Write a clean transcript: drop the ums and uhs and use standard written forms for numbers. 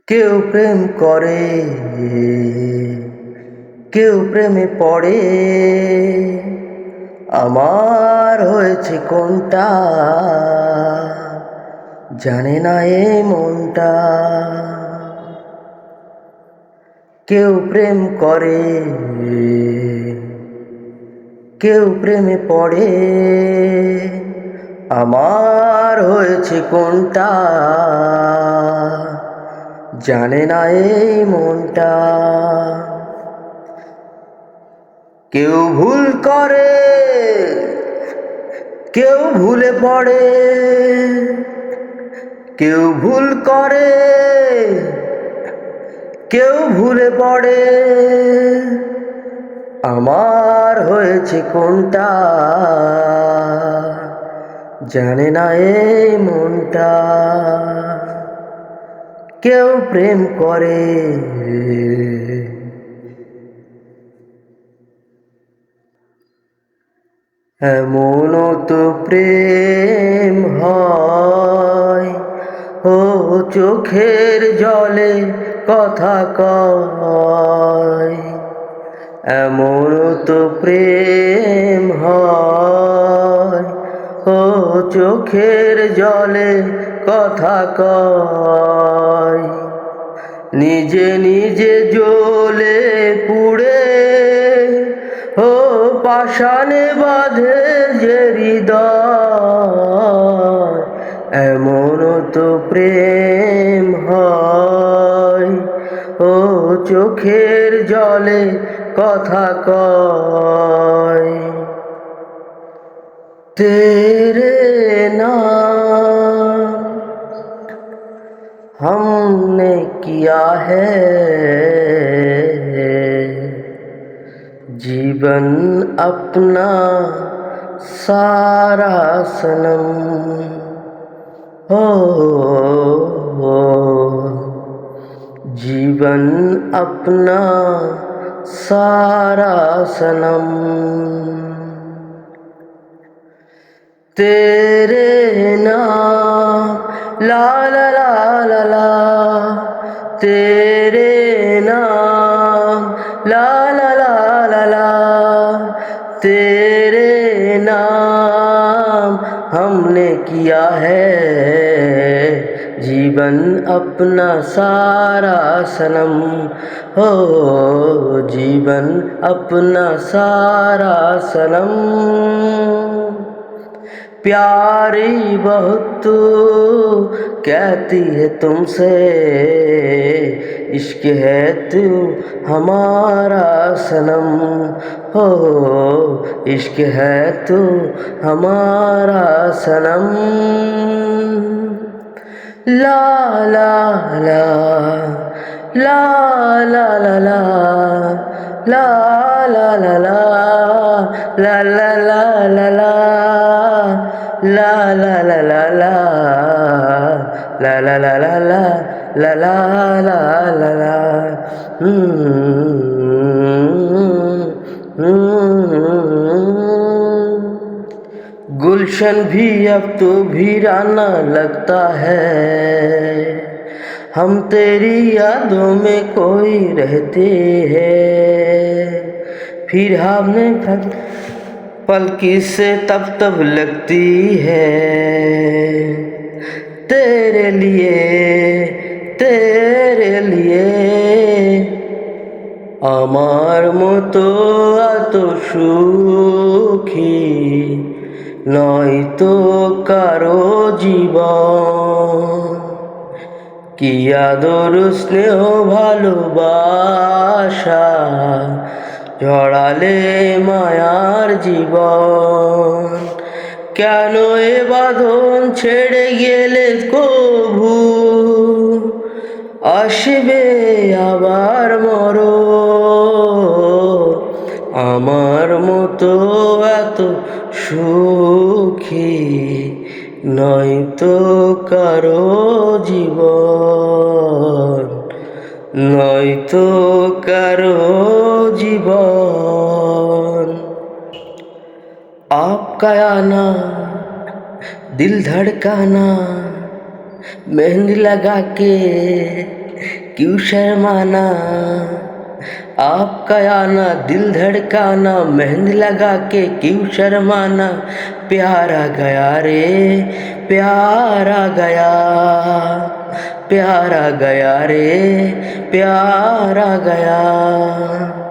কেউ প্রেম করে, কেউ প্রেমে পড়ে, আমার হয়েছে কোনটা জানে না এ মনটা। কেউ প্রেম করে, কেউ প্রেমে পড়ে, আমার হয়েছে কোনটা জানে না এই মনটা। কেউ ভুল করে, কেউ ভুলে পড়ে, কেউ ভুল করে, কেউ ভুলে পড়ে, আমার হয়েছে কোনটা জানে না এই মনটা। কেউ প্রেম করে, এমনও তো প্রেম হয়, ও চোখের জলে কথা কয়। এমনও তো প্রেম হয়, ও চোখের জলে কথা কয়। নিজে নিজে জ্বলে পুড়ে, ও পাষাণে বাঁধে যে হৃদয়। এমনও তো প্রেম হয়, ও চোখের জলে কথা কয়। তেরে নাম हमने किया है, जीवन अपना सारा सनम हो, जीवन अपना सारा सनम। तेरे नाम ला ला ला ला ला, तेरे नाम ला ला ला ला ला, तेरे नाम हमने किया है, जीवन अपना सारा सनम हो, जीवन अपना सारा सनम। प्यारी बहुत कहती है तुमसे, इश्क है तू हमारा सनम हो, इश्क है तू हमारा सनम। ला ला ला ला ला ला ला ला ला ला ला ला ला ला ला ला la la la la la la la la la la la la la la la गुलशन भी अब तो वीराना लगता है, हम तेरी यादों में कोई रहते हैं। फिर हमने पलकी से तब तब लगती है, तेरे लिए तेरे लिए। আমার মতো এত সুখী নয়তো কারো জীবন, কি আদর স্নেহ ভালোবাসা জড়ালে মায়ার জীবন। কেন এ বাঁধন ছেড়ে গেলে কভু, আসবে আবার মরণ। আমার মতো এত সুখী নয়তো কারো জীবন, নয়তো কারো জীবন। आपका आना दिल धड़काना, मेहंदी लगा के क्यों शर्माना, आपका आना दिल धड़काना, मेहंदी लगा के क्यों शर्माना। प्यार आ गया रे, प्यार आ गया, प्यार आ गया रे, प्यार आ गया।